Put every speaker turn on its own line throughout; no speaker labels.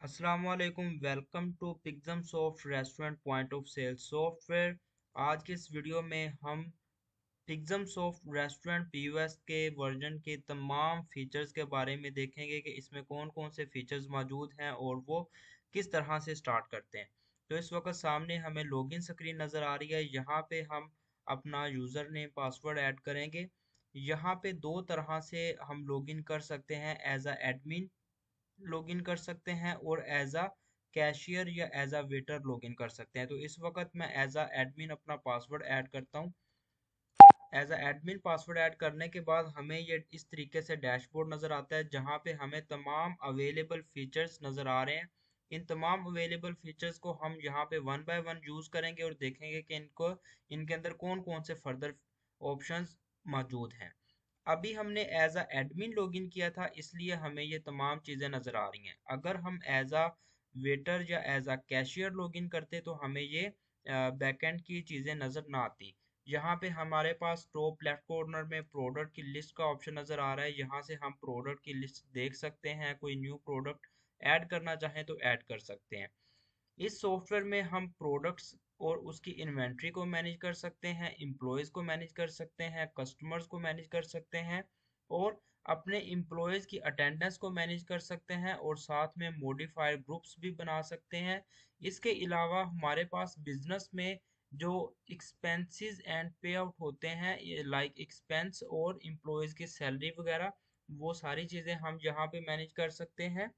अस्सलाम वालेकुम। Welcome to Pixum soft restaurant point of sale software. आज के इस वीडियो में हम पिक्सम सॉफ्ट रेस्टोरेंट पीयूएस के वर्जन के तमाम फीचर्स के बारे में देखेंगे कि इसमें कौन कौन से फीचर्स मौजूद हैं और वो किस तरह से स्टार्ट करते हैं। तो इस वक्त सामने हमें लॉगिन स्क्रीन नज़र आ रही है। यहाँ पे हम अपना यूज़र नेम पासवर्ड ऐड करेंगे। यहाँ पे दो तरह से हम लॉगिन कर सकते हैं, एज अ एडमिन लॉगिन कर सकते हैं और एज अ कैशियर या एज अ वेटर लॉगिन कर सकते हैं। तो इस वक्त मैं एज अ एडमिन अपना पासवर्ड ऐड करता हूँ। As a admin password add करने के बाद हमें ये इस तरीके से डैशबोर्ड नज़र आता है जहाँ पे हमें तमाम अवेलेबल फीचर्स नज़र आ रहे हैं। इन तमाम अवेलेबल फीचर्स को हम यहाँ पे वन बाय वन यूज़ करेंगे और देखेंगे कि इनके अंदर कौन कौन से फर्दर ऑप्शंस मौजूद हैं। अभी हमने एज अ एडमिन लॉगिन किया था, इसलिए हमें ये तमाम चीज़ें नज़र आ रही हैं। अगर हम एज अ वेटर या एज अ कैशियर लॉगिन करते तो हमें ये बैकएंड की चीज़ें नज़र ना आती। यहाँ पे हमारे पास टॉप लेफ्ट कॉर्नर में प्रोडक्ट की लिस्ट का ऑप्शन नज़र आ रहा है। यहाँ से हम प्रोडक्ट की लिस्ट देख सकते हैं। कोई न्यू प्रोडक्ट ऐड करना चाहें तो ऐड कर सकते हैं। इस सॉफ्टवेयर में हम प्रोडक्ट्स और उसकी इन्वेंट्री को मैनेज कर सकते हैं, एम्प्लॉयज़ को मैनेज कर सकते हैं, कस्टमर्स को मैनेज कर सकते हैं और अपने एम्प्लॉयज़ की अटेंडेंस को मैनेज कर सकते हैं और साथ में मॉडिफाइड ग्रुप्स भी बना सकते हैं। इसके अलावा हमारे पास बिजनेस में जो एक्सपेंसेस एंड पे आउट होते हैं, लाइक एक्सपेंस और एम्प्लॉयज़ की सैलरी वगैरह, वो सारी चीज़ें हम यहाँ पे मैनेज कर सकते हैं।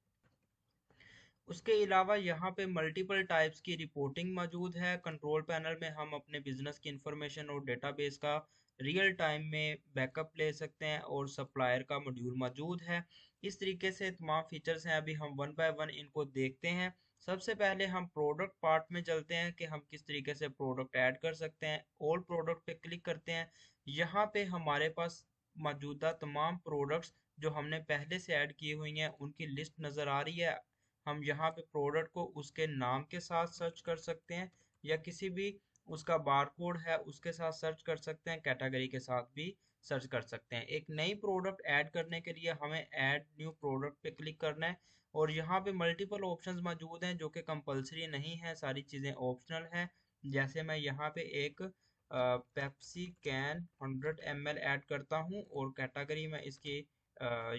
उसके अलावा यहाँ पे मल्टीपल टाइप्स की रिपोर्टिंग मौजूद है। कंट्रोल पैनल में हम अपने बिजनेस की इंफॉर्मेशन और डेटाबेस का रियल टाइम में बैकअप ले सकते हैं और सप्लायर का मॉड्यूल मौजूद है। इस तरीके से तमाम फीचर्स हैं। अभी हम वन बाय वन इनको देखते हैं। सबसे पहले हम प्रोडक्ट पार्ट में चलते हैं कि हम किस तरीके से प्रोडक्ट ऐड कर सकते हैं। ऑल प्रोडक्ट पे क्लिक करते हैं। यहाँ पे हमारे पास मौजूदा तमाम प्रोडक्ट्स जो हमने पहले से ऐड की हुई हैं उनकी लिस्ट नज़र आ रही है। हम यहाँ पे प्रोडक्ट को उसके नाम के साथ सर्च कर सकते हैं या किसी भी उसका बारकोड है उसके साथ सर्च कर सकते हैं, कैटेगरी के साथ भी सर्च कर सकते हैं। एक नई प्रोडक्ट ऐड करने के लिए हमें ऐड न्यू प्रोडक्ट पे क्लिक करना है और यहाँ पे मल्टीपल ऑप्शंस मौजूद हैं जो कि कंपलसरी नहीं है, सारी चीज़ें ऑप्शनल हैं। जैसे मैं यहाँ पे एक पेप्सी कैन 100 ml ऐड करता हूँ और कैटेगरी में इसकी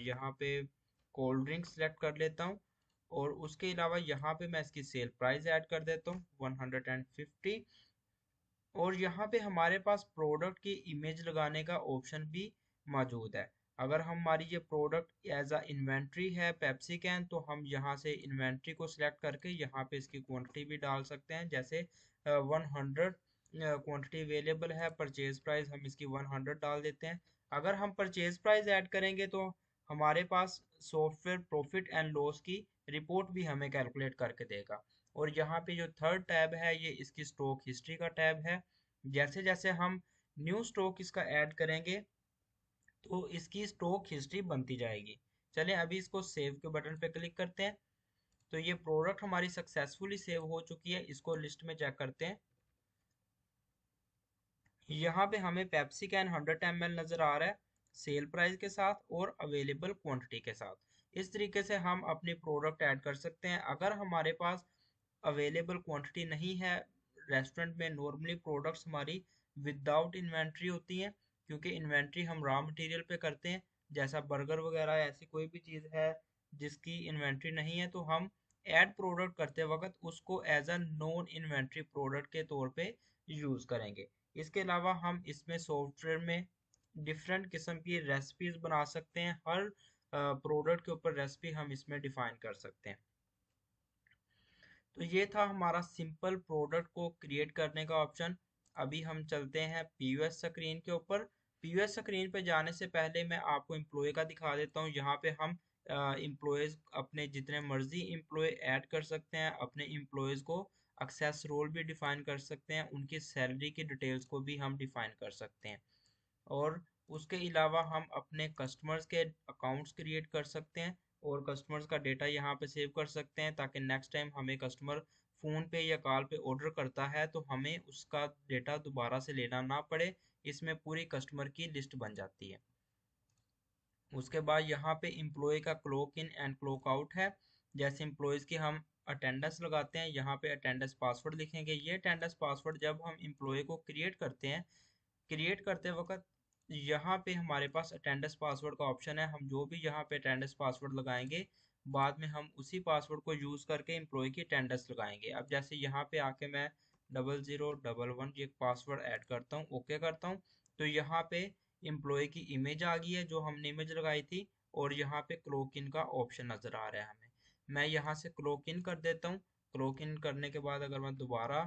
यहाँ पे कोल्ड ड्रिंक सेलेक्ट कर लेता हूँ और उसके अलावा यहाँ पे मैं इसकी सेल प्राइस ऐड कर देता हूँ 150। और यहाँ पे हमारे पास प्रोडक्ट की इमेज लगाने का ऑप्शन भी मौजूद है। अगर हमारी ये प्रोडक्ट एज अ इन्वेंट्री है पेप्सी कैन, तो हम यहाँ से इन्वेंट्री को सिलेक्ट करके यहाँ पे इसकी क्वांटिटी भी डाल सकते हैं। जैसे 100 क्वांटिटी अवेलेबल है, परचेज प्राइस हम इसकी 100 डाल देते हैं। अगर हम परचेज प्राइस ऐड करेंगे तो हमारे पास सॉफ्टवेयर प्रॉफिट एंड लॉस की रिपोर्ट भी हमें कैलकुलेट करके देगा। और यहाँ पे जो थर्ड टैब है ये इसकी स्टॉक हिस्ट्री का टैब है। जैसे जैसे हम न्यू स्टॉक इसका ऐड करेंगे तो इसकी स्टॉक हिस्ट्री बनती जाएगी। चलें अभी इसको सेव के बटन पे क्लिक करते हैं। तो ये प्रोडक्ट हमारी सक्सेसफुली सेव हो चुकी है। इसको लिस्ट में चेक करते हैं। यहाँ पे हमें पेप्सी कैन 100 ml नज़र आ रहा है सेल प्राइस के साथ और अवेलेबल क्वांटिटी के साथ। इस तरीके से हम अपने प्रोडक्ट ऐड कर सकते हैं। अगर हमारे पास अवेलेबल क्वांटिटी नहीं है, रेस्टोरेंट में नॉर्मली प्रोडक्ट्स हमारी विदाउट इन्वेंट्री होती हैं क्योंकि इन्वेंट्री हम रॉ मटेरियल पे करते हैं। जैसा बर्गर वगैरह ऐसी कोई भी चीज़ है जिसकी इन्वेंट्री नहीं है तो हम ऐड प्रोडक्ट करते वक्त उसको as a non inventory product के तौर पे यूज़ करेंगे। इसके अलावा हम इसमें सॉफ्टवेयर में डिफरेंट किस्म की रेसिपीज बना सकते हैं। हर प्रोडक्ट के ऊपर रेसिपी हम इसमें डिफाइन कर सकते हैं। तो ये था हमारा सिंपल प्रोडक्ट को क्रिएट करने का ऑप्शन। अभी हम चलते हैं पीयूएस स्क्रीन के ऊपर। पीयूएस स्क्रीन पे जाने से पहले मैं आपको एम्प्लॉय का दिखा देता हूँ। यहाँ पे हम एम्प्लॉयज़ अपने जितने मर्जी एम्प्लॉय ऐड कर सकते हैं। अपने एम्प्लॉयज़ को एक्सेस रोल भी डिफाइन कर सकते हैं। उनकी सैलरी की डिटेल्स को भी हम डिफाइन कर सकते हैं। और उसके अलावा हम अपने कस्टमर्स के अकाउंट्स क्रिएट कर सकते हैं और कस्टमर्स का डेटा यहाँ पे सेव कर सकते हैं ताकि नेक्स्ट टाइम हमें कस्टमर फ़ोन पे या कॉल पे ऑर्डर करता है तो हमें उसका डेटा दोबारा से लेना ना पड़े। इसमें पूरी कस्टमर की लिस्ट बन जाती है। उसके बाद यहाँ पे एम्प्लॉय का clock in and clock out है। जैसे एम्प्लॉयज़ की हम अटेंडेंस लगाते हैं, यहाँ पे अटेंडेंस पासवर्ड लिखेंगे। ये अटेंडेंस पासवर्ड जब हम एम्प्लॉय को क्रिएट करते हैं, क्रिएट करते वक्त यहाँ पे हमारे पास अटेंडेंस पासवर्ड का ऑप्शन है। हम जो भी यहाँ पे अटेंडेंस पासवर्ड लगाएंगे, बाद में हम उसी पासवर्ड को यूज़ करके एम्प्लॉय की अटेंडेंस लगाएंगे। अब जैसे यहाँ पे आके मैं 0011 ये पासवर्ड ऐड करता हूँ, ओके करता हूँ, तो यहाँ पे एम्प्लॉय की इमेज आ गई है जो हमने इमेज लगाई थी, और यहाँ पे क्लॉक इन का ऑप्शन नज़र आ रहा है हमें। मैं यहाँ से क्लॉक इन कर देता हूँ। क्लॉक इन करने के बाद अगर मैं दोबारा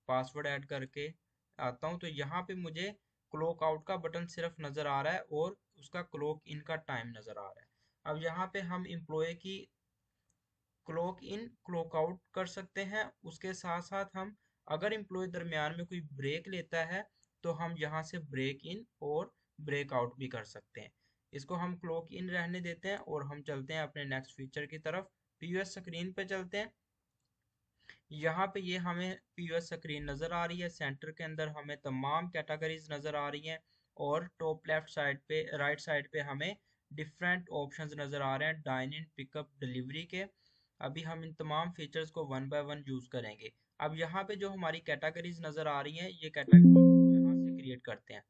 पासवर्ड ऐड करके आता हूँ, तो यहाँ पे मुझे क्लॉक आउट का बटन सिर्फ नज़र आ रहा है और उसका क्लॉक इन का टाइम नज़र आ रहा है। अब यहाँ पे हम एम्प्लॉय की क्लॉक इन क्लॉक आउट कर सकते हैं। उसके साथ साथ हम अगर एम्प्लॉय दरमियान में कोई ब्रेक लेता है, तो हम यहाँ से ब्रेक इन और ब्रेक आउट भी कर सकते हैं। इसको हम क्लॉक इन रहने देते हैं और हम चलते हैं अपने नेक्स्ट फीचर की तरफ। पीयूएस स्क्रीन पे चलते हैं। यहाँ पे ये हमें पीयूएस स्क्रीन नज़र आ रही है। सेंटर के अंदर हमें तमाम कैटेगरीज नज़र आ रही हैं, और टॉप लेफ्ट साइड पे, राइट साइड पे हमें डिफरेंट ऑप्शंस नज़र आ रहे हैं डाइन इन, पिकअप, डिलीवरी के। अभी हम इन तमाम फीचर्स को वन बाय वन यूज़ करेंगे। अब यहाँ पे जो हमारी कैटेगरीज नज़र आ रही हैं, ये कैटेगरी यहाँ से क्रिएट करते हैं।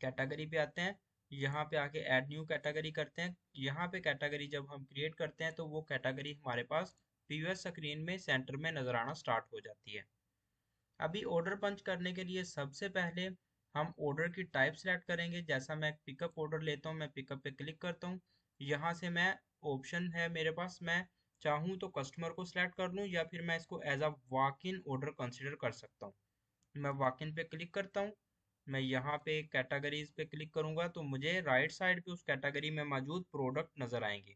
कैटेगरी पे आते हैं, यहाँ पे आके ऐड न्यू कैटेगरी करते हैं। यहाँ पे कैटेगरी जब हम क्रिएट करते हैं, तो वो कैटेगरी हमारे पास पीयूएस स्क्रीन में सेंटर में नजर आना स्टार्ट हो जाती है। अभी ऑर्डर पंच करने के लिए सबसे पहले हम ऑर्डर की टाइप सेलेक्ट करेंगे। जैसा मैं पिकअप ऑर्डर लेता हूँ, मैं पिकअप पे क्लिक करता हूँ। यहाँ से मैं ऑप्शन है मेरे पास, मैं चाहूँ तो कस्टमर को सिलेक्ट कर लूँ, या फिर मैं इसको as a walk in order consider कर सकता हूँ। मैं वॉक इन पे क्लिक करता हूँ। मैं यहाँ पे कैटेगरीज पे क्लिक करूंगा, तो मुझे राइट साइड पे उस कैटेगरी में मौजूद प्रोडक्ट नजर आएंगे।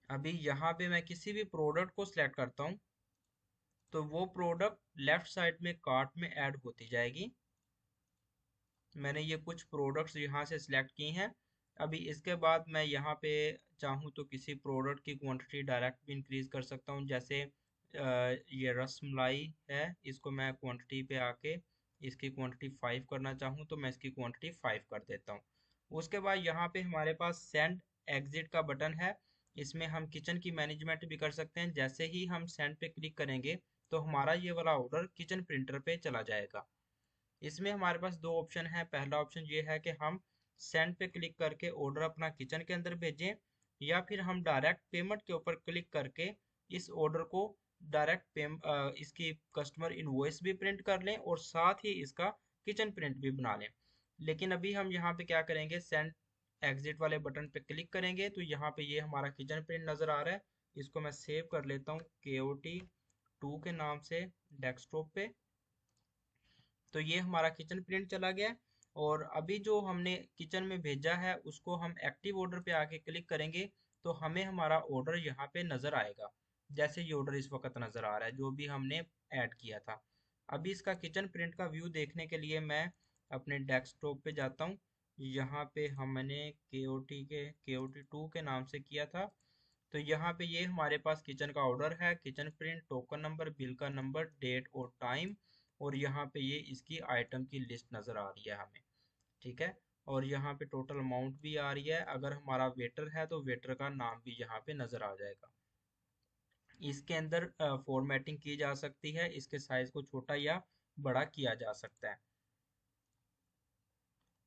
अभी यहाँ पे मैं किसी भी प्रोडक्ट को सिलेक्ट करता हूँ, तो वो प्रोडक्ट लेफ्ट साइड में कार्ट में ऐड होती जाएगी। मैंने ये कुछ प्रोडक्ट्स यहाँ से सिलेक्ट की हैं। अभी इसके बाद मैं यहाँ पे चाहूँ तो किसी प्रोडक्ट की क्वांटिटी डायरेक्ट भी इंक्रीज कर सकता हूँ। जैसे ये रसमलाई है, इसको मैं क्वांटिटी पे आके इसकी क्वांटिटी 5 करना चाहूँ, तो मैं इसकी क्वांटिटी 5 कर देता हूँ। उसके बाद यहाँ पे हमारे पास सेंड एग्जिट का बटन है। इसमें हम किचन की मैनेजमेंट भी कर सकते हैं। जैसे ही हम सेंड पे क्लिक करेंगे, तो हमारा ये वाला ऑर्डर किचन प्रिंटर पे चला जाएगा। इसमें हमारे पास दो ऑप्शन है। पहला ऑप्शन ये है कि हम सेंड पे क्लिक करके ऑर्डर अपना किचन के अंदर भेजें, या फिर हम डायरेक्ट पेमेंट के ऊपर क्लिक करके इस ऑर्डर को डायरेक्ट इसकी कस्टमर इनवॉइस भी प्रिंट कर लें और साथ ही इसका किचन प्रिंट भी बना लें। लेकिन अभी हम यहाँ पे क्या करेंगे, सेंड एग्जिट वाले बटन पे क्लिक करेंगे, तो यहाँ पे ये हमारा किचन प्रिंट नज़र आ रहा है। इसको मैं सेव कर लेता हूँ KOT2 के नाम से डेस्कटॉप पे। तो ये हमारा किचन प्रिंट चला गया। और अभी जो हमने किचन में भेजा है, उसको हम एक्टिव ऑर्डर पे आके क्लिक करेंगे, तो हमें हमारा ऑर्डर यहाँ पे नज़र आएगा। जैसे ये ऑर्डर इस वक्त नज़र आ रहा है जो भी हमने ऐड किया था। अभी इसका किचन प्रिंट का व्यू देखने के लिए मैं अपने डेस्कटॉप पे जाता हूँ। यहाँ पे हमने KOT2 के नाम से किया था। तो यहाँ पे ये हमारे पास किचन का ऑर्डर है, kitchen print, token number, bill का नंबर, डेट और टाइम, और यहाँ पे ये इसकी आइटम की लिस्ट नज़र आ रही है हमें। ठीक है। और यहाँ पे टोटल अमाउंट भी आ रही है। अगर हमारा वेटर है, तो वेटर का नाम भी यहाँ पे नज़र आ जाएगा। इसके अंदर फॉर्मेटिंग की जा सकती है, इसके साइज को छोटा या बड़ा किया जा सकता है।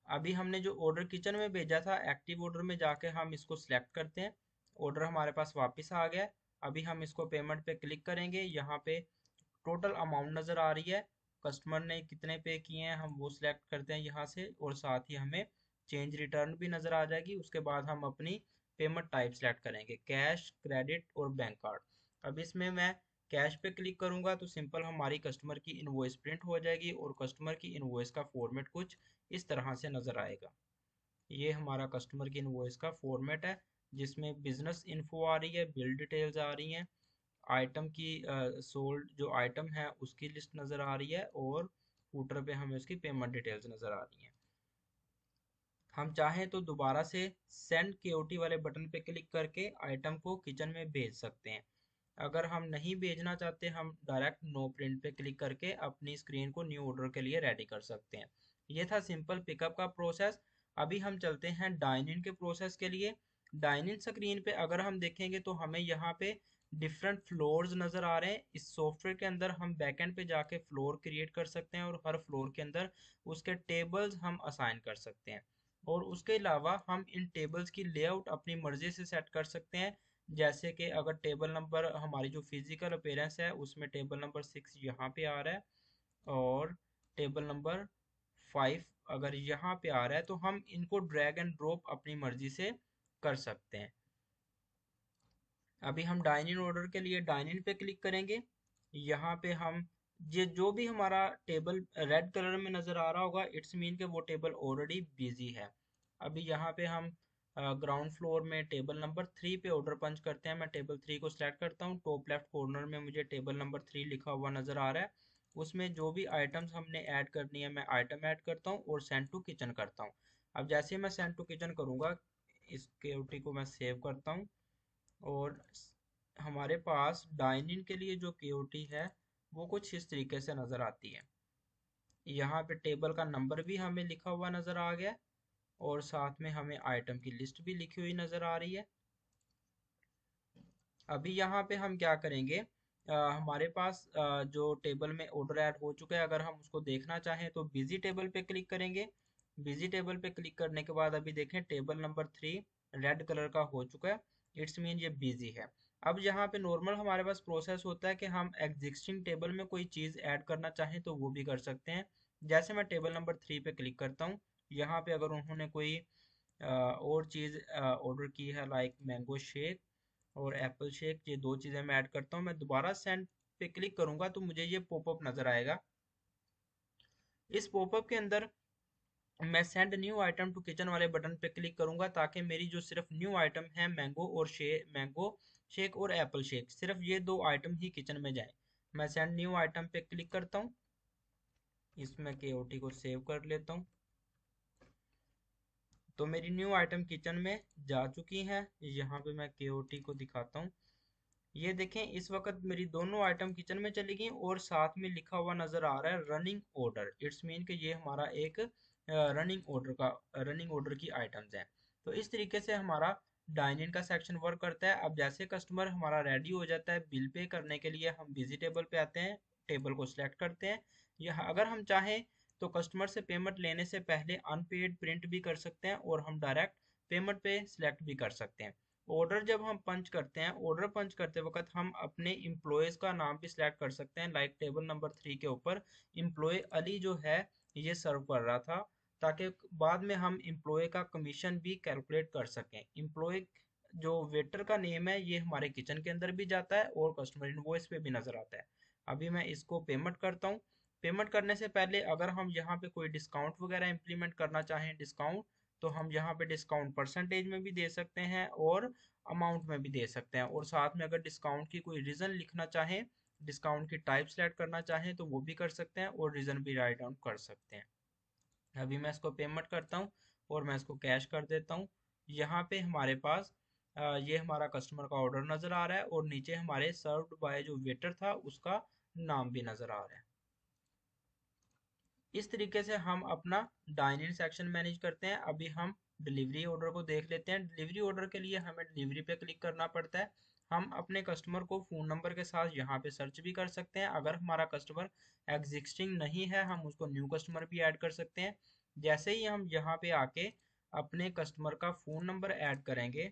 अभी हमने जो ऑर्डर किचन में भेजा था, एक्टिव ऑर्डर में जाके हम इसको सिलेक्ट करते हैं। ऑर्डर हमारे पास वापस आ गया। अभी हम इसको पेमेंट पे क्लिक करेंगे। यहाँ पे टोटल अमाउंट नज़र आ रही है, कस्टमर ने कितने पे किए हैं हम वो सिलेक्ट करते हैं यहाँ से, और साथ ही हमें चेंज रिटर्न भी नज़र आ जाएगी। उसके बाद हम अपनी पेमेंट टाइप सेलेक्ट करेंगे, कैश, क्रेडिट और बैंक कार्ड। अब इसमें मैं कैश पे क्लिक करूंगा, तो सिंपल हमारी कस्टमर की इनवॉइस प्रिंट हो जाएगी, और कस्टमर की इनवॉइस का फॉर्मेट कुछ इस तरह से नज़र आएगा। ये हमारा कस्टमर की इनवॉइस का फॉर्मेट है, जिसमें बिजनेस इन्फो आ रही है, बिल डिटेल्स आ रही हैं, आइटम की सोल्ड जो आइटम है उसकी लिस्ट नज़र आ रही है, और फूटर पे हमें उसकी पेमेंट डिटेल्स नज़र आ रही हैं। हम चाहें तो दोबारा से सेंड KOT वाले बटन पे क्लिक करके आइटम को किचन में भेज सकते हैं। अगर हम नहीं भेजना चाहते, हम डायरेक्ट नो प्रिंट पे क्लिक करके अपनी स्क्रीन को न्यू ऑर्डर के लिए रेडी कर सकते हैं। ये था सिंपल पिकअप का प्रोसेस। अभी हम चलते हैं डाइन इन के प्रोसेस के लिए। डाइनिंग स्क्रीन पे अगर हम देखेंगे तो हमें यहाँ पे डिफरेंट फ्लोर्स नज़र आ रहे हैं। इस सॉफ्टवेयर के अंदर हम बैकएंड पे जाके फ्लोर क्रिएट कर सकते हैं और हर फ्लोर के अंदर उसके टेबल्स हम असाइन कर सकते हैं। और उसके अलावा हम इन टेबल्स की लेआउट अपनी मर्जी से सेट कर सकते हैं। जैसे कि अगर टेबल नंबर हमारी जो फिजिकल अपीयरेंस है उसमें टेबल नंबर 6 यहाँ पे आ रहा है और टेबल नंबर 5 अगर यहाँ पे आ रहा है तो हम इनको ड्रैग एंड ड्रॉप अपनी मर्जी से कर सकते हैं। अभी हम डाइनिंग ऑर्डर के लिए डाइनिंग पे क्लिक करेंगे। यहाँ पे हम ये जो भी हमारा टेबल रेड कलर में नज़र आ रहा होगा इट्स मीन के वो टेबल ऑलरेडी बिजी है। अभी यहाँ पे हम ग्राउंड फ्लोर में टेबल नंबर 3 पे ऑर्डर पंच करते हैं। मैं टेबल 3 को सिलेक्ट करता हूँ। टॉप लेफ्ट कॉर्नर में मुझे टेबल नंबर 3 लिखा हुआ नज़र आ रहा है। उसमें जो भी आइटम्स हमने ऐड करनी है मैं आइटम ऐड करता हूँ और सेंड टू किचन करता हूँ। अब जैसे ही मैं सेंड टू किचन करूँगा इस केओटी को मैं सेव करता हूँ और हमारे पास डाइनिंग के लिए जो केओटी है वो कुछ इस तरीके से नज़र आती है। यहाँ पे टेबल का नंबर भी हमें लिखा हुआ नज़र आ गया और साथ में हमें आइटम की लिस्ट भी लिखी हुई नज़र आ रही है। अभी यहाँ पे हम क्या करेंगे, हमारे पास जो टेबल में ऑर्डर ऐड हो चुका है अगर हम उसको देखना चाहें तो बिजी टेबल पे क्लिक करेंगे। बिजी टेबल पे क्लिक करने के बाद अभी देखें टेबल नंबर 3 रेड कलर का हो चुका है। इट्स मीन ये बिजी है। अब यहाँ पे नॉर्मल हमारे पास प्रोसेस होता है कि हम एग्जिस्टिंग टेबल में कोई चीज़ ऐड करना चाहें तो वो भी कर सकते हैं। जैसे मैं टेबल नंबर 3 पे क्लिक करता हूँ, यहाँ पे अगर उन्होंने कोई और चीज़ ऑर्डर की है लाइक मैंगो शेक और एप्पल शेक, ये दो चीज़ें मैं ऐड करता हूँ, मैं दोबारा सेंड पे क्लिक करूंगा तो मुझे ये पॉपअप नज़र आएगा। इस पॉपअप के अंदर मैं send new item to kitchen वाले बटन पे क्लिक करूंगा ताकि मेरी जो सिर्फ न्यू आइटम है मैंगो शेक और एप्पल शेक, सिर्फ ये दो आइटम ही किचन में जाए। मैं सेंड न्यू आइटम पे क्लिक करता हूँ। इसमें केओटी को सेव कर लेता हूँ। तो मेरी न्यू आइटम किचन में जा चुकी हैं। यहाँ पे मैं केओटी को दिखाता हूँ। ये देखें इस वक्त मेरी दोनों आइटम किचन में चली गई और साथ में लिखा हुआ नजर आ रहा है रनिंग ऑर्डर। इट्स मीन कि ये हमारा एक रनिंग ऑर्डर की आइटम्स हैं। तो इस तरीके से हमारा डाइनिंग का सेक्शन वर्क करता है। अब जैसे कस्टमर हमारा रेडी हो जाता है बिल पे करने के लिए हम बिजी टेबल पे आते हैं, टेबल को सिलेक्ट करते हैं। यह अगर हम चाहें तो कस्टमर से पेमेंट लेने से पहले अनपेड प्रिंट भी कर सकते हैं और हम डायरेक्ट पेमेंट पे सिलेक्ट भी कर सकते हैं। ऑर्डर जब हम पंच करते हैं, ऑर्डर पंच करते वक्त हम अपने इम्प्लॉयज़ का नाम भी सिलेक्ट कर सकते हैं। लाइक टेबल नंबर 3 के ऊपर इम्प्लॉय अली जो है ये सर्व कर रहा था, ताकि बाद में हम इम्प्लॉय का कमीशन भी कैलकुलेट कर सकें। इम्प्लॉय जो वेटर का नेम है ये हमारे किचन के अंदर भी जाता है और कस्टमर इनवॉइस पे भी नज़र आता है। अभी मैं इसको पेमेंट करता हूँ। पेमेंट करने से पहले अगर हम यहाँ पे कोई डिस्काउंट वगैरह इम्प्लीमेंट करना चाहें डिस्काउंट, तो हम यहाँ पे डिस्काउंट परसेंटेज में भी दे सकते हैं और अमाउंट में भी दे सकते हैं। और साथ में अगर डिस्काउंट की कोई रीज़न लिखना चाहें, डिस्काउंट की टाइप सेलेक्ट करना चाहें तो वो भी कर सकते हैं और रीज़न भी राइट डाउन कर सकते हैं। अभी मैं इसको पेमेंट करता हूँ और मैं इसको कैश कर देता हूँ। यहाँ पे हमारे पास ये हमारा कस्टमर का ऑर्डर नज़र आ रहा है और नीचे हमारे सर्व्ड बाय जो वेटर था उसका नाम भी नज़र आ रहा है। इस तरीके से हम अपना डाइनिंग सेक्शन मैनेज करते हैं। अभी हम डिलीवरी ऑर्डर को देख लेते हैं। डिलीवरी ऑर्डर के लिए हमें डिलीवरी पे क्लिक करना पड़ता है। हम अपने कस्टमर को फ़ोन नंबर के साथ यहाँ पे सर्च भी कर सकते हैं। अगर हमारा कस्टमर एग्जिस्टिंग नहीं है हम उसको न्यू कस्टमर भी ऐड कर सकते हैं। जैसे ही हम यहाँ पे आके अपने कस्टमर का फ़ोन नंबर ऐड करेंगे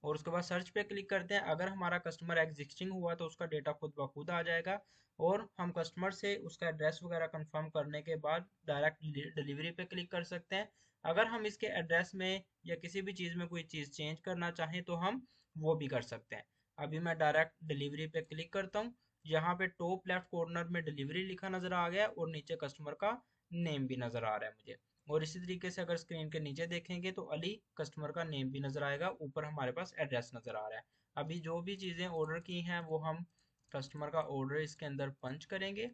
और उसके बाद सर्च पे क्लिक करते हैं, अगर हमारा कस्टमर एग्जिस्टिंग हुआ तो उसका डेटा खुद ब खुद आ जाएगा और हम कस्टमर से उसका एड्रेस वगैरह कंफर्म करने के बाद डायरेक्ट डिलीवरी पे क्लिक कर सकते हैं। अगर हम इसके एड्रेस में या किसी भी चीज़ में कोई चीज़ चेंज करना चाहें तो हम वो भी कर सकते हैं। अभी मैं डायरेक्ट डिलीवरी पे क्लिक करता हूँ। यहाँ पे टॉप लेफ्ट कॉर्नर में डिलीवरी लिखा नज़र आ गया और नीचे कस्टमर का नेम भी नज़र आ रहा है मुझे। और इसी तरीके से अगर स्क्रीन के नीचे देखेंगे तो अली कस्टमर का नेम भी नज़र आएगा, ऊपर हमारे पास एड्रेस नज़र आ रहा है। अभी जो भी चीज़ें ऑर्डर की हैं वो हम कस्टमर का ऑर्डर इसके अंदर पंच करेंगे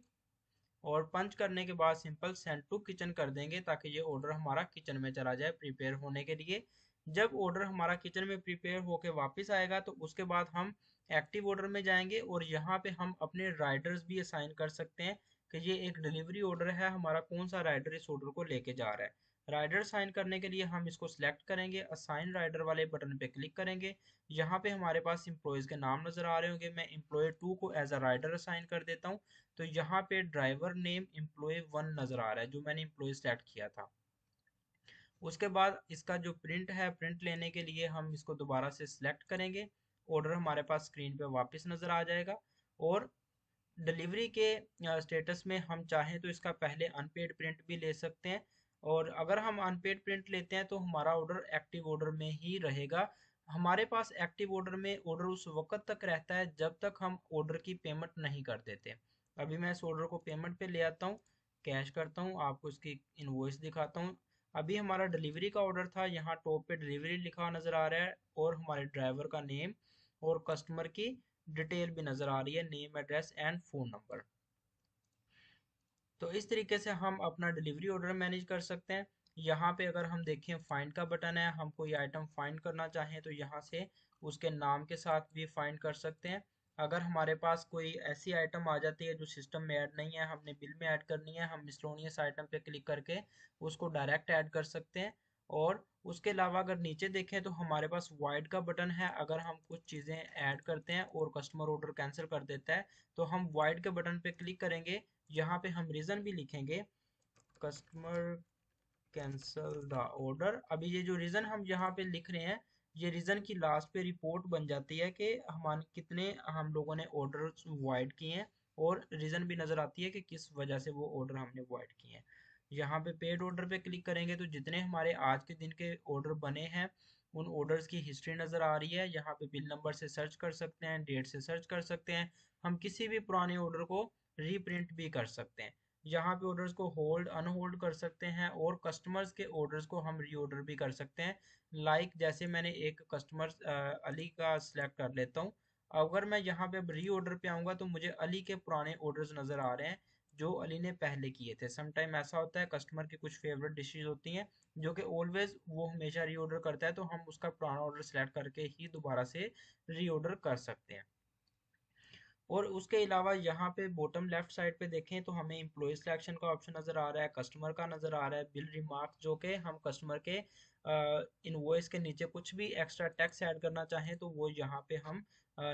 और पंच करने के बाद सिंपल सेंड टू किचन कर देंगे ताकि ये ऑर्डर हमारा किचन में चला जाए प्रिपेयर होने के लिए। जब ऑर्डर हमारा किचन में प्रिपेयर होके वापस आएगा तो उसके बाद हम एक्टिव ऑर्डर में जाएंगे और यहाँ पे हम अपने राइडर्स भी असाइन कर सकते हैं कि ये एक डिलीवरी ऑर्डर है, हमारा कौन सा राइडर इस ऑर्डर को लेके जा रहा है। राइडर असाइन करने के लिए हम इसको सिलेक्ट करेंगे, असाइन राइडर वाले बटन पे क्लिक करेंगे। यहाँ पे हमारे पास एम्प्लॉयज़ के नाम नज़र आ रहे होंगे। मैं एम्प्लॉय 2 को एज अ राइडर असाइन कर देता हूँ। तो यहाँ पे ड्राइवर नेम एम्प्लॉय 1 नज़र आ रहा है जो मैंने एम्प्लॉय सेलेक्ट किया था। उसके बाद इसका जो प्रिंट है, प्रिंट लेने के लिए हम इसको दोबारा से सिलेक्ट करेंगे। ऑर्डर हमारे पास स्क्रीन पे वापस नज़र आ जाएगा। और डिलीवरी के स्टेटस में हम चाहें तो इसका पहले अनपेड प्रिंट भी ले सकते हैं। और अगर हम अनपेड प्रिंट लेते हैं तो हमारा ऑर्डर एक्टिव ऑर्डर में ही रहेगा। हमारे पास एक्टिव ऑर्डर में ऑर्डर उस वक्त तक रहता है जब तक हम ऑर्डर की पेमेंट नहीं कर देते। अभी मैं इस ऑर्डर को पेमेंट पे ले आता हूँ, कैश करता हूँ, आपको इसकी इनवॉइस दिखाता हूँ। अभी हमारा डिलीवरी का ऑर्डर था, यहाँ टॉप पे डिलीवरी लिखा हुआ नज़र आ रहा है और हमारे ड्राइवर का नेम और कस्टमर की डिटेल भी नज़र आ रही है, name address and phone number. तो इस तरीके से हम अपना डिलीवरी ऑर्डर मैनेज कर सकते हैं। यहाँ पे अगर हम देखें फाइंड का बटन है, हम कोई आइटम फाइंड करना चाहें तो यहाँ से उसके नाम के साथ भी फाइंड कर सकते हैं। अगर हमारे पास कोई ऐसी आइटम आ जाती है जो सिस्टम में ऐड नहीं है, हमने बिल में ऐड करनी है, हम मिसलोनियस आइटम पे क्लिक करके उसको डायरेक्ट ऐड कर सकते हैं। और उसके अलावा अगर नीचे देखें तो हमारे पास वाइड का बटन है। अगर हम कुछ चीज़ें ऐड करते हैं और कस्टमर ऑर्डर कैंसिल कर देता है तो हम वाइड के बटन पे क्लिक करेंगे। यहाँ पे हम रीज़न भी लिखेंगे, कस्टमर कैंसल द ऑर्डर। अभी ये जो रीज़न हम यहाँ पे लिख रहे हैं, ये रीज़न की लास्ट पे रिपोर्ट बन जाती है कि हम लोगों ने ऑर्डर वॉइड किए हैं और रीज़न भी नज़र आती है कि किस वजह से वो ऑर्डर हमने वॉइड किए हैं। यहाँ पे पेड ऑर्डर पे क्लिक करेंगे तो जितने हमारे आज के दिन के ऑर्डर बने हैं उन ऑर्डर्स की हिस्ट्री नज़र आ रही है। यहाँ पे बिल नंबर से सर्च कर सकते हैं, डेट से सर्च कर सकते हैं। हम किसी भी पुराने ऑर्डर को रीप्रिंट भी कर सकते हैं। यहाँ पे ऑर्डर्स को होल्ड अनहोल्ड कर सकते हैं और कस्टमर्स के ऑर्डर्स को हम रीऑर्डर भी कर सकते हैं। जैसे मैंने एक कस्टमर अली का सिलेक्ट कर लेता हूँ। अगर मैं यहाँ पे रीऑर्डर पे आऊँगा तो मुझे अली के पुराने ऑर्डर्स नज़र आ रहे हैं जो अली ने पहले किए थे। समटाइम ऐसा होता है कस्टमर की कुछ फेवरेट डिशेज होती हैं जो कि ऑलवेज वो हमेशा रीऑर्डर करता है, तो हम उसका पुराना ऑर्डर सेलेक्ट करके ही दोबारा से रीऑर्डर कर सकते हैं। और उसके अलावा यहाँ पे बॉटम लेफ्ट साइड पे देखें तो हमें एम्प्लॉय सिलेक्शन का ऑप्शन नज़र आ रहा है, कस्टमर का नज़र आ रहा है, बिल रिमार्क जो कि हम कस्टमर के इनवॉइस के नीचे कुछ भी एक्स्ट्रा टैक्स ऐड करना चाहें तो वो यहाँ पे हम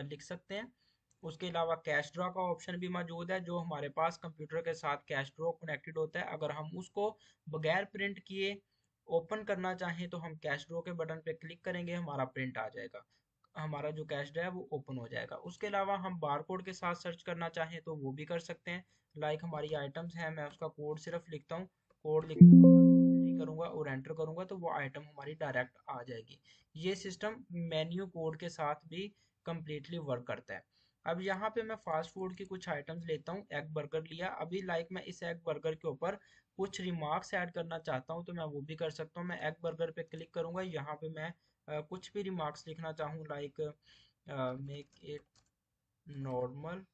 लिख सकते हैं। उसके अलावा कैश ड्रॉ का ऑप्शन भी मौजूद है, जो हमारे पास कंप्यूटर के साथ कैश ड्रॉ कनेक्टेड होता है। अगर हम उसको बगैर प्रिंट किए ओपन करना चाहें तो हम कैश ड्रॉ के बटन पे क्लिक करेंगे, हमारा प्रिंट आ जाएगा, हमारा जो कैश ड्राइव है वो ओपन हो जाएगा। उसके अलावा हम बार कोड के साथ सर्च करना चाहें तो वो भी कर सकते हैं। हमारी आइटम्स हैं, मैं उसका कोड सिर्फ लिखता हूँ, कोड लिख करूंगा और एंटर करूंगा तो वो आइटम हमारी डायरेक्ट आ जाएगी। ये सिस्टम मेन्यू कोड के साथ भी कम्प्लीटली वर्क करता है। अब यहाँ पे मैं फास्ट फूड की कुछ आइटम्स लेता हूँ। एग बर्गर लिया, अभी मैं इस एग बर्गर के ऊपर कुछ रिमार्क्स ऐड करना चाहता हूँ तो मैं वो भी कर सकता हूँ। मैं एग बर्गर पे क्लिक करूंगा, यहाँ पे मैं कुछ भी रिमार्क्स लिखना चाहूँ, मेक इट नॉर्मल।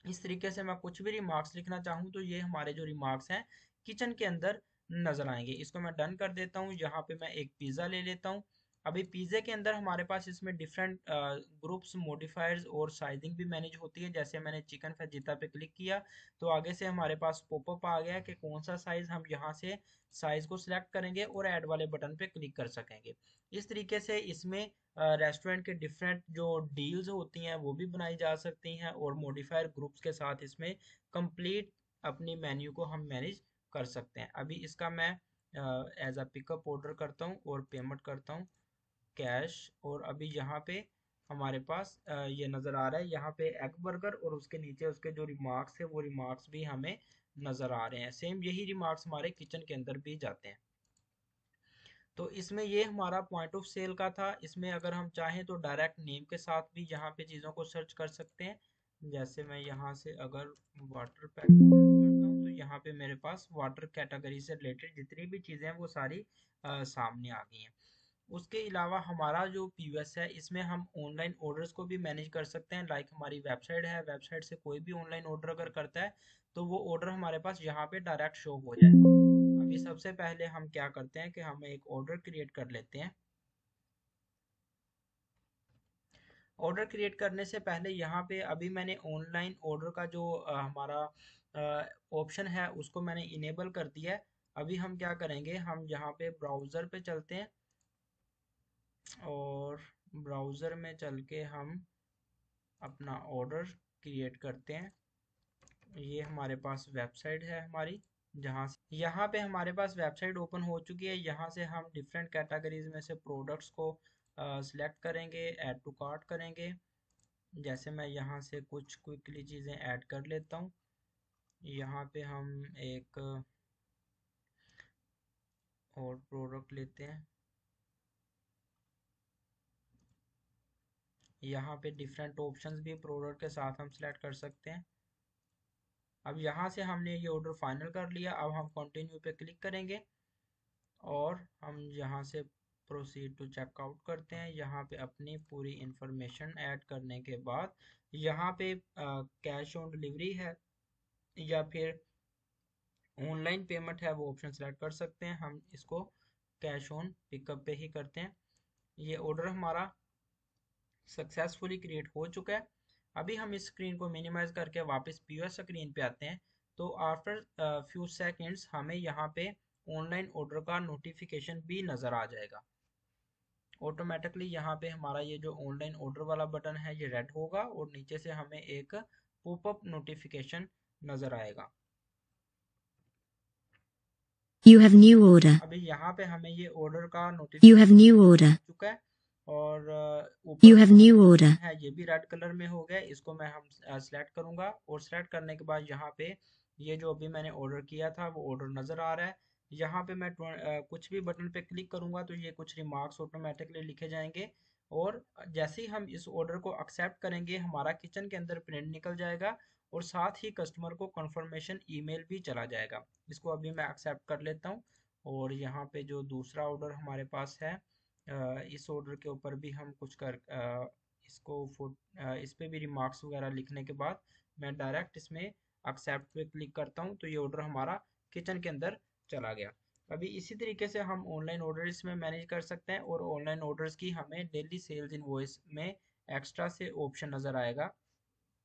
इस तरीके से मैं कुछ भी रिमार्क्स लिखना चाहूँ तो ये हमारे जो रिमार्क्स हैं किचन के अंदर नजर आएंगे। इसको मैं डन कर देता हूँ। यहाँ पे मैं एक पिज़्ज़ा ले लेता हूँ। अभी पिज़्ज़े के अंदर हमारे पास इसमें डिफरेंट ग्रुप्स मॉडिफायर्स और साइजिंग भी मैनेज होती है। जैसे मैंने चिकन फेजिटा पे क्लिक किया तो आगे से हमारे पास पॉपअप आ गया कि कौन सा साइज, हम यहाँ से साइज को सिलेक्ट करेंगे और ऐड वाले बटन पे क्लिक कर सकेंगे। इस तरीके से इसमें रेस्टोरेंट के डिफरेंट जो डील्स होती हैं वो भी बनाई जा सकती हैं और मॉडिफायर ग्रुप्स के साथ इसमें कंप्लीट अपनी मेन्यू को हम मैनेज कर सकते हैं। अभी इसका मैं एज अ पिकअप ऑर्डर करता हूँ और पेमेंट करता हूँ कैश। और अभी यहाँ पे हमारे पास ये नज़र आ रहा है, यहाँ पे एग बर्गर और उसके नीचे उसके जो रिमार्क्स है वो रिमार्क्स भी हमें नज़र आ रहे हैं। सेम यही रिमार्क्स हमारे किचन के अंदर भी जाते हैं। तो इसमें ये हमारा पॉइंट ऑफ सेल का था। इसमें अगर हम चाहें तो डायरेक्ट नेम के साथ भी यहाँ पे चीज़ों को सर्च कर सकते हैं। जैसे मैं यहाँ से अगर वाटर पैक करता हूँ तो यहाँ पे मेरे पास वाटर कैटेगरी से रिलेटेड जितनी भी चीज़ें हैं वो सारी सामने आ गई हैं। उसके अलावा हमारा जो पीओएस है इसमें हम ऑनलाइन ऑर्डर्स को भी मैनेज कर सकते हैं। हमारी वेबसाइट है, वेबसाइट से कोई भी ऑनलाइन ऑर्डर अगर करता है तो वो ऑर्डर हमारे पास यहाँ पे डायरेक्ट शो हो जाएगा। अभी सबसे पहले हम क्या करते हैं कि हम एक ऑर्डर क्रिएट कर लेते हैं। ऑर्डर क्रिएट करने से पहले यहाँ पे अभी मैंने ऑनलाइन ऑर्डर का जो हमारा ऑप्शन है उसको मैंने इनेबल कर दिया है। अभी हम क्या करेंगे, हम यहाँ पे ब्राउज़र पे चलते हैं और ब्राउज़र में चल के हम अपना ऑर्डर क्रिएट करते हैं। ये हमारे पास वेबसाइट है हमारी, जहाँ से यहाँ पे हमारे पास वेबसाइट ओपन हो चुकी है। यहाँ से हम डिफरेंट कैटेगरीज में से प्रोडक्ट्स को सिलेक्ट करेंगे, ऐड टू कार्ट करेंगे। जैसे मैं यहाँ से कुछ क्विकली चीज़ें ऐड कर लेता हूँ। यहाँ पे हम एक और प्रोडक्ट लेते हैं। यहाँ पे डिफरेंट ऑप्शंस भी प्रोडक्ट के साथ हम सिलेक्ट कर सकते हैं। अब यहाँ से हमने ये ऑर्डर फाइनल कर लिया। अब हम कंटिन्यू पे क्लिक करेंगे और हम यहाँ से प्रोसीड टू चेकआउट करते हैं। यहाँ पे अपनी पूरी इंफॉर्मेशन ऐड करने के बाद यहाँ पे कैश ऑन डिलीवरी है या फिर ऑनलाइन पेमेंट है, वो ऑप्शन सेलेक्ट कर सकते हैं। हम इसको कैश ऑन पिकअप पे ही करते हैं। ये ऑर्डर हमारा सक्सेसफुली क्रिएट हो चुका है। अभी हम इस स्क्रीन को मिनिमाइज करके वापस पीओएस स्क्रीन पे आते हैं। तो आफ्टर फ्यू सेकंड्स हमें यहाँ पे ऑनलाइन ऑर्डर का नोटिफिकेशन भी नज़र आ जाएगा। ऑटोमेटिकली यहाँ पे हमारा ये जो ऑनलाइन ऑर्डर वाला बटन है ये रेड होगा और नीचे से हमें एक पॉपअप नोटिफिकेशन नज़र आएगा।
You have new order.
अभी यहाँ पे हमें ये ऑर्डर का
You
notification
have new order.
चुका है और
You
ऊपर
have new order.
है ये भी रेड कलर में हो गया। इसको मैं हम सिलेक्ट करूंगा और सिलेक्ट करने के बाद यहाँ पे ये जो अभी मैंने ऑर्डर किया था वो ऑर्डर नज़र आ रहा है। यहाँ पे मैं कुछ भी बटन पे क्लिक करूंगा तो ये कुछ रिमार्क्स ऑटोमेटिकली लिखे जाएंगे और जैसे ही हम इस ऑर्डर को एक्सेप्ट करेंगे हमारा किचन के अंदर प्रिंट निकल जाएगा और साथ ही कस्टमर को कंफर्मेशन ईमेल भी चला जाएगा। इसको अभी मैं एक्सेप्ट कर लेता हूँ और यहाँ पे जो दूसरा ऑर्डर हमारे पास है इस ऑर्डर के ऊपर भी हम कुछ इसको इस पे भी रिमार्क्स वगैरह लिखने के बाद मैं डायरेक्ट इसमें एक्सेप्ट पे क्लिक करता हूँ तो ये ऑर्डर हमारा किचन के अंदर चला गया। अभी इसी तरीके से हम ऑनलाइन ऑर्डर इसमें मैनेज कर सकते हैं और ऑनलाइन ऑर्डर्स की हमें डेली सेल्स इनवॉइस में एक्स्ट्रा से ऑप्शन नज़र आएगा,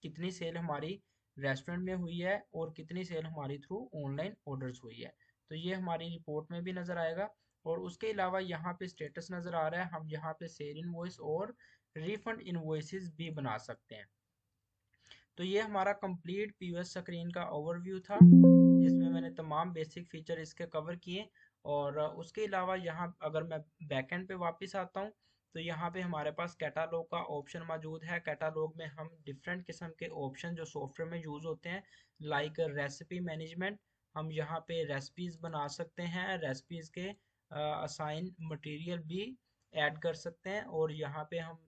कितनी सेल हमारी रेस्टोरेंट में हुई है और कितनी सेल हमारी थ्रू ऑनलाइन ऑर्डर्स हुई है। तो ये हमारी रिपोर्ट में भी नज़र आएगा और उसके अलावा यहाँ पे स्टेटस नज़र आ रहा है। हम यहाँ पे सेल इनवॉइस और रिफंड इनवॉइसेस भी बना सकते हैं। तो ये हमारा कंप्लीट पीओएस स्क्रीन का ओवरव्यू था जिसमें मैंने तमाम बेसिक फीचर इसके कवर किए। और उसके अलावा यहाँ अगर मैं बैकएंड पे वापस आता हूँ तो यहाँ पे हमारे पास कैटालॉग का ऑप्शन मौजूद है। कैटालॉग में हम डिफरेंट किस्म के ऑप्शन जो सॉफ्टवेयर में यूज़ होते हैं लाइक रेसिपी मैनेजमेंट, हम यहाँ पे रेसिपीज़ बना सकते हैं, रेसिपीज़ के असाइन मटेरियल भी ऐड कर सकते हैं और यहाँ पे हम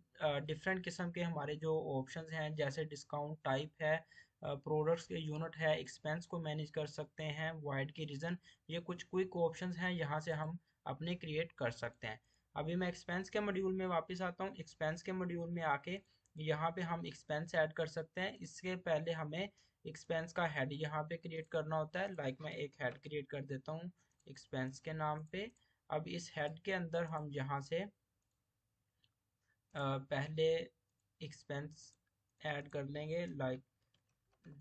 डिफरेंट किस्म के हमारे जो ऑप्शंस हैं जैसे डिस्काउंट टाइप है, प्रोडक्ट्स के यूनिट है, एक्सपेंस को मैनेज कर सकते हैं, वाइड की रीज़न, ये कुछ क्विक ऑप्शंस हैं यहाँ से हम अपने क्रिएट कर सकते हैं। अभी मैं एक्सपेंस के मॉड्यूल में वापस आता हूँ। एक्सपेंस के मॉड्यूल में आके यहाँ पे हम एक्सपेंस ऐड कर सकते हैं। इसके पहले हमें एक्सपेंस का हेड यहाँ पे क्रिएट करना होता है। लाइक मैं एक हेड क्रिएट कर देता हूँ एक्सपेंस के नाम पे। अब इस हेड के अंदर हम यहाँ से पहले एक्सपेंस ऐड कर लेंगे लाइक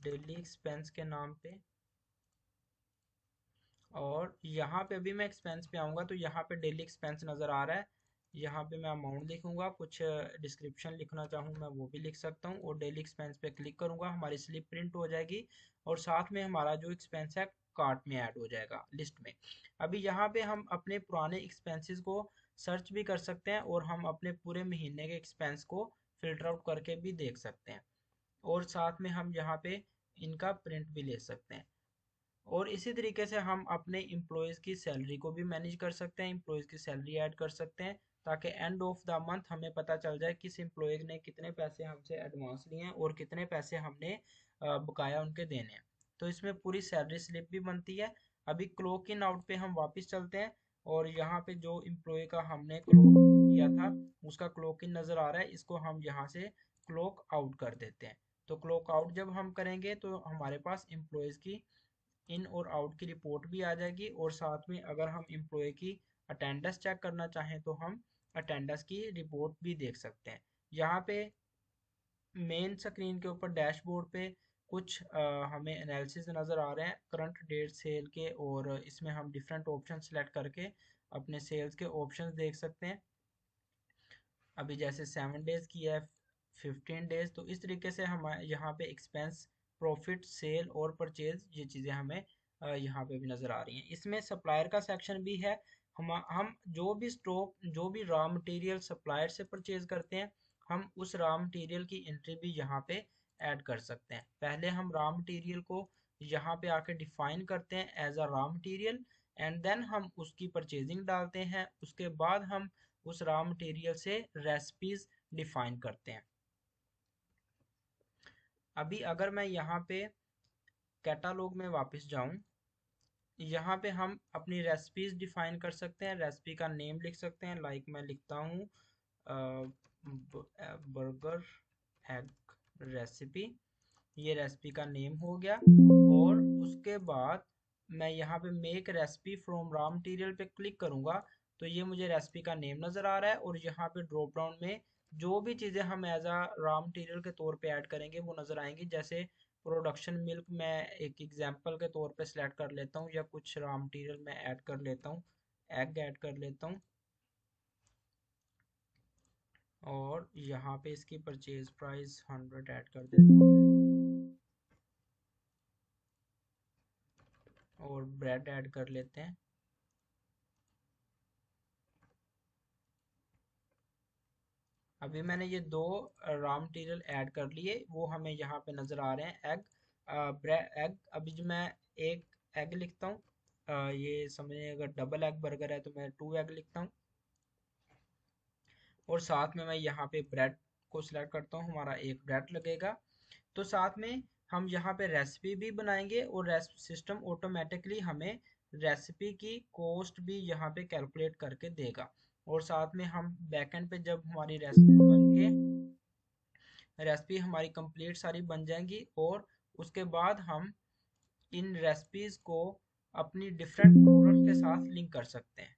डेली एक्सपेंस के नाम पे। और यहाँ पे अभी मैं एक्सपेंस पे आऊँगा तो यहाँ पे डेली एक्सपेंस नज़र आ रहा है। यहाँ पे मैं अमाउंट लिखूँगा, कुछ डिस्क्रिप्शन लिखना चाहूँ मैं वो भी लिख सकता हूँ और डेली एक्सपेंस पे क्लिक करूँगा, हमारी स्लिप प्रिंट हो जाएगी और साथ में हमारा जो एक्सपेंस है कार्ट में ऐड हो जाएगा लिस्ट में। अभी यहाँ पे हम अपने पुराने एक्सपेंसेस को सर्च भी कर सकते हैं और हम अपने पूरे महीने के एक्सपेंस को फिल्टर आउट करके भी देख सकते हैं और साथ में हम यहाँ पे इनका प्रिंट भी ले सकते हैं। और इसी तरीके से हम अपने एम्प्लॉयज़ की सैलरी को भी मैनेज कर सकते हैं, एम्प्लॉयज़ की सैलरी ऐड कर सकते हैं ताकि एंड ऑफ द मंथ हमें पता चल जाए किस एम्प्लॉय ने कितने पैसे हमसे एडवांस लिए हैं और कितने पैसे हमने बकाया उनके देने हैं। तो इसमें पूरी सैलरी स्लिप भी बनती है। अभी क्लॉक इन आउट पे हम वापस चलते हैं और यहाँ पे जो एम्प्लॉय का हमने क्लॉक किया था उसका क्लॉक इन नज़र आ रहा है, इसको हम यहाँ से क्लॉक आउट कर देते हैं। तो क्लॉक आउट जब हम करेंगे तो हमारे पास एम्प्लॉयज़ की इन और आउट की रिपोर्ट भी आ जाएगी और साथ में अगर हम एम्प्लॉय की अटेंडेंस चेक करना चाहें तो हम अटेंडेंस की रिपोर्ट भी देख सकते हैं। यहाँ पे मेन स्क्रीन के ऊपर डैशबोर्ड पे कुछ हमें एनालिसिस नज़र आ रहे हैं करंट डेट सेल के, और इसमें हम डिफरेंट ऑप्शन सेलेक्ट करके अपने सेल्स के ऑप्शंस देख सकते हैं। अभी जैसे 7 डेज की है, 15 डेज, तो इस तरीके से हम यहाँ पे एक्सपेंस, प्रॉफिट, सेल और परचेज, ये चीज़ें हमें यहाँ पे भी नज़र आ रही हैं। इसमें सप्लायर का सेक्शन भी है। हम जो भी स्टॉक, जो भी रॉ मटेरियल सप्लायर से परचेज करते हैं, हम उस रॉ मटेरियल की एंट्री भी यहाँ पे ऐड कर सकते हैं। पहले हम रॉ मटेरियल को यहाँ पे आके डिफाइन करते हैं as a raw material, and then हम उसकी परचेजिंग डालते हैं। उसके बाद हम उस रॉ मटेरियल से रेसिपीज डिफाइन करते हैं। अभी अगर मैं यहाँ पे कैटालॉग में वापस जाऊं, यहाँ पे हम अपनी रेसिपीज डिफाइन कर सकते हैं। रेसिपी का नेम लिख सकते हैं, लाइक मैं लिखता हूँ बर्गर एग रेसिपी, ये रेसिपी का नेम हो गया। और उसके बाद मैं यहाँ पे make recipe from raw material पे क्लिक करूँगा तो ये मुझे रेसिपी का नेम नज़र आ रहा है, और यहाँ पे ड्रॉप डाउन में जो भी चीज़ें हम एज आ रॉ मटेरियल के तौर पे ऐड करेंगे वो नज़र आएंगी। जैसे प्रोडक्शन मिल्क मैं एक एग्जांपल के तौर पे सिलेक्ट कर लेता हूँ, या कुछ रॉ मटेरियल मैं ऐड कर लेता हूँ, एग ऐड कर लेता हूँ, और यहाँ पे इसकी परचेज प्राइस 100 ऐड कर देता हूँ, और ब्रेड ऐड कर लेते हैं। अभी मैंने ये दो रॉ मटेरियल ऐड कर लिए, वो हमें यहाँ पे नज़र आ रहे हैं, एग, ब्रेड, एग। अभी जो मैं एक एग लिखता हूँ, ये समझिए अगर डबल एग बर्गर है तो मैं 2 एग लिखता हूँ, और साथ में मैं यहाँ पे ब्रेड को सिलेक्ट करता हूँ, हमारा एक ब्रेड लगेगा। तो साथ में हम यहाँ पे रेसिपी भी बनाएंगे, और सिस्टम ऑटोमेटिकली हमें रेसिपी की कॉस्ट भी यहाँ पे कैलकुलेट करके देगा। और साथ में हम बैकएंड पे जब हमारी रेसिपी हमारी कंप्लीट सारी बन जाएंगी, और उसके बाद हम इन रेसिपीज को अपनी डिफरेंट प्रोडक्ट के साथ लिंक कर सकते हैं।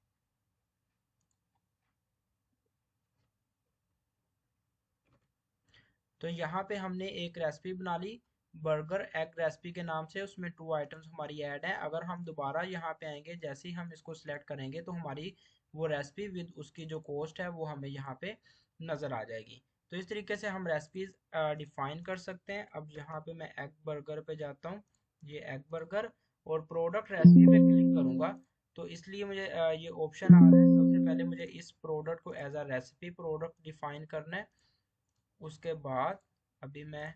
तो यहाँ पे हमने एक रेसिपी बना ली बर्गर एग रेसिपी के नाम से, उसमें 2 आइटम्स हमारी ऐड हैं। अगर हम दोबारा यहाँ पे आएंगे, जैसे ही हम इसको सिलेक्ट करेंगे तो हमारी वो रेसिपी विद उसकी जो कॉस्ट है वो हमें यहाँ पे नज़र आ जाएगी। तो इस तरीके से हम रेसिपीज डिफाइन कर सकते हैं। अब यहाँ पे मैं एग बर्गर पे जाता हूँ, ये एग बर्गर, और प्रोडक्ट रेसिपी पे क्लिक करूँगा तो इसलिए मुझे ये ऑप्शन आ रहा है। सबसे पहले मुझे इस प्रोडक्ट को as a recipe product define करना है। उसके बाद अभी मैं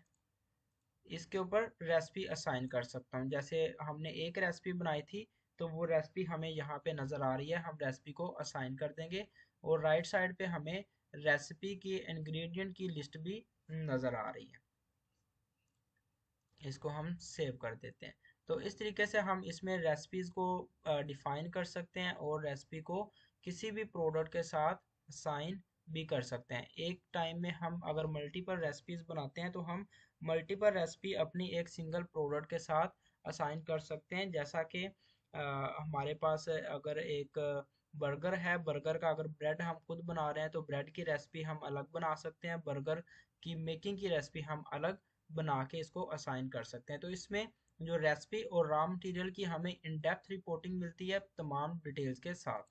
इसके ऊपर रेसिपी असाइन कर सकता हूँ। जैसे हमने एक रेसिपी बनाई थी तो वो रेसिपी हमें यहाँ पे नज़र आ रही है, हम रेसिपी को असाइन कर देंगे, और राइट साइड पे हमें रेसिपी की इंग्रेडिएंट की लिस्ट भी नज़र आ रही है। इसको हम सेव कर देते हैं। तो इस तरीके से हम इसमें रेसिपीज़ को डिफाइन कर सकते हैं, और रेसिपी को किसी भी प्रोडक्ट के साथ असाइन भी कर सकते हैं। एक टाइम में हम अगर मल्टीपल रेसिपीज़ बनाते हैं तो हम मल्टीपल रेसिपी अपनी एक सिंगल प्रोडक्ट के साथ असाइन कर सकते हैं। जैसा कि हमारे पास अगर एक बर्गर है, बर्गर का अगर ब्रेड हम खुद बना रहे हैं तो ब्रेड की रेसिपी हम अलग बना सकते हैं, बर्गर की मेकिंग की रेसिपी हम अलग बना के इसको असाइन कर सकते हैं। तो इसमें जो रेसिपी और रॉ मटेरियल की हमें इन डेप्थ रिपोर्टिंग मिलती है तमाम डिटेल्स के साथ।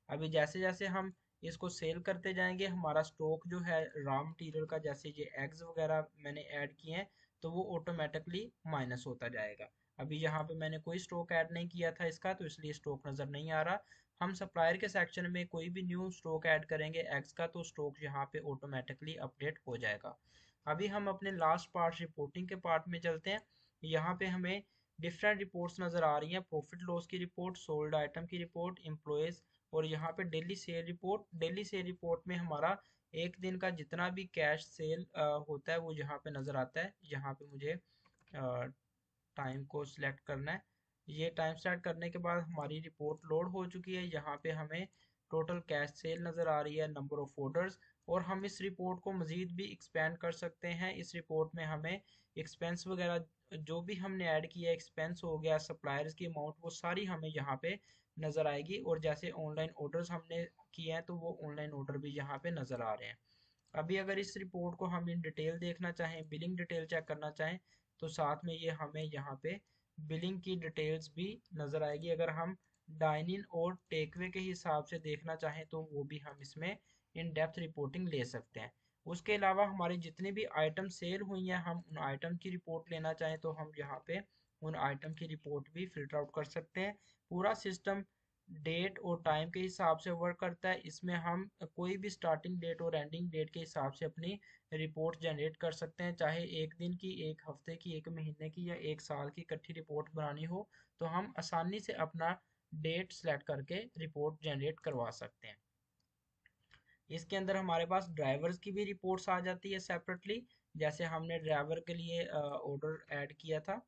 अभी जैसे जैसे हम इसको सेल करते जाएंगे, हमारा स्टॉक जो है रॉ मटेरियल का, जैसे ये एग्स वगैरह मैंने ऐड किए हैं, तो वो ऑटोमेटिकली माइनस होता जाएगा। अभी यहाँ पे मैंने कोई स्टॉक ऐड नहीं किया था इसका, तो इसलिए स्टॉक नज़र नहीं आ रहा। हम सप्लायर के सेक्शन में कोई भी न्यू स्टॉक ऐड करेंगे एग्स का, तो स्टॉक यहाँ पे ऑटोमेटिकली अपडेट हो जाएगा। अभी हम अपने लास्ट पार्ट रिपोर्टिंग के पार्ट में चलते हैं। यहाँ पे हमें डिफरेंट रिपोर्ट्स नज़र आ रही हैं, प्रॉफिट लॉस की रिपोर्ट, सोल्ड आइटम की रिपोर्ट, एम्प्लॉयज़, और यहाँ पे daily cell report. Daily cell report में हमारा एक दिन का जितना भी कैश सेल होता है वो यहाँ पे नज़र आता है। यहाँ पे मुझे टाइम को सिलेक्ट करना है। ये टाइम सेलेक्ट करने के बाद हमारी रिपोर्ट लोड हो चुकी है। यहाँ पे हमें टोटल कैश सेल नज़र आ रही है, नंबर ऑफ ऑर्डर्स, और हम इस रिपोर्ट को मज़ीद भी एक्सपेंड कर सकते हैं। इस रिपोर्ट में हमें एक्सपेंस वगैरह जो भी हमने ऐड किया, एक्सपेंस हो गया, सप्लायर्स की अमाउंट, वो सारी हमें यहाँ पे नज़र आएगी। और जैसे ऑनलाइन ऑर्डर्स हमने किए हैं तो वो ऑनलाइन ऑर्डर भी यहाँ पे नज़र आ रहे हैं। अभी अगर इस रिपोर्ट को हम इन डिटेल देखना चाहें, बिलिंग डिटेल चेक करना चाहें, तो साथ में ये हमें यहाँ पे बिलिंग की डिटेल्स भी नज़र आएगी। अगर हम डाइन इन और टेकवे के हिसाब से देखना चाहें तो वो भी हम इसमें इन डेप्थ रिपोर्टिंग ले सकते हैं। उसके अलावा हमारी जितनी भी आइटम सेल हुई हैं, हम उन आइटम की रिपोर्ट लेना चाहें तो हम यहाँ पे उन आइटम की रिपोर्ट भी फिल्टर आउट कर सकते हैं। पूरा सिस्टम डेट और टाइम के हिसाब से वर्क करता है। इसमें हम कोई भी स्टार्टिंग डेट और एंडिंग डेट के हिसाब से अपनी रिपोर्ट जनरेट कर सकते हैं। चाहे एक दिन की, एक हफ्ते की, एक महीने की या एक साल की इकट्ठी रिपोर्ट बनानी हो तो हम आसानी से अपना डेट सेलेक्ट करके रिपोर्ट जनरेट करवा सकते हैं। इसके अंदर हमारे पास ड्राइवर्स की भी रिपोर्ट्स आ जाती है सेपरेटली। जैसे हमने ड्राइवर के लिए ऑर्डर ऐड किया था,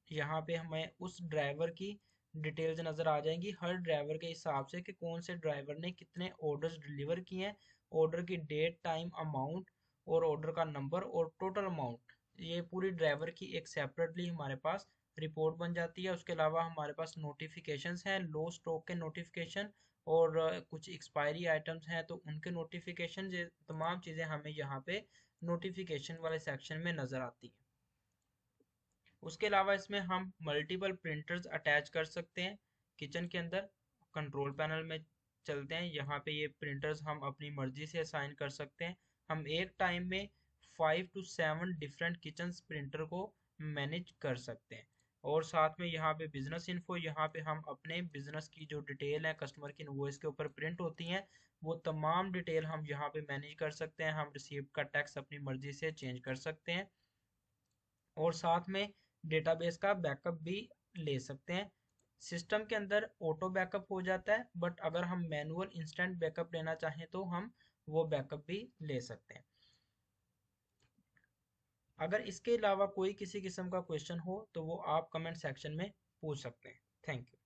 यहाँ पे हमें उस ड्राइवर की डिटेल्स नज़र आ जाएंगी हर ड्राइवर के हिसाब से कि कौन से ड्राइवर ने कितने ऑर्डर्स डिलीवर किए हैं, ऑर्डर की डेट, टाइम, अमाउंट और ऑर्डर का नंबर और टोटल अमाउंट। ये पूरी ड्राइवर की एक सेपरेटली हमारे पास रिपोर्ट बन जाती है। उसके अलावा हमारे पास नोटिफिकेशंस हैं, लो स्टॉक के नोटिफिकेशन और कुछ एक्सपायरी आइटम्स हैं तो उनके नोटिफिकेशन, ये तमाम चीज़ें हमें यहाँ पे नोटिफिकेशन वाले सेक्शन में नज़र आती हैं। उसके अलावा इसमें हम मल्टीपल प्रिंटर्स अटैच कर सकते हैं। किचन के अंदर कंट्रोल पैनल में चलते हैं, यहाँ पे ये प्रिंटर्स हम अपनी मर्जी से असाइन कर सकते हैं। हम एक टाइम में 5 to 7 डिफरेंट किचन प्रिंटर को मैनेज कर सकते हैं। और साथ में यहाँ पे बिजनेस इन्फो, यहाँ पे हम अपने बिजनेस की जो डिटेल है कस्टमर की इनवॉइस के ऊपर प्रिंट होती हैं, वो तमाम डिटेल हम यहाँ पे मैनेज कर सकते हैं। हम रिसीप्ट का टैक्स अपनी मर्जी से चेंज कर सकते हैं और साथ में डेटाबेस का बैकअप भी ले सकते हैं। सिस्टम के अंदर ऑटो बैकअप हो जाता है, बट अगर हम मैनुअल इंस्टेंट बैकअप लेना चाहें तो हम वो बैकअप भी ले सकते हैं। अगर इसके अलावा कोई किसी किस्म का क्वेश्चन हो तो वो आप कमेंट सेक्शन में पूछ सकते हैं। Thank you.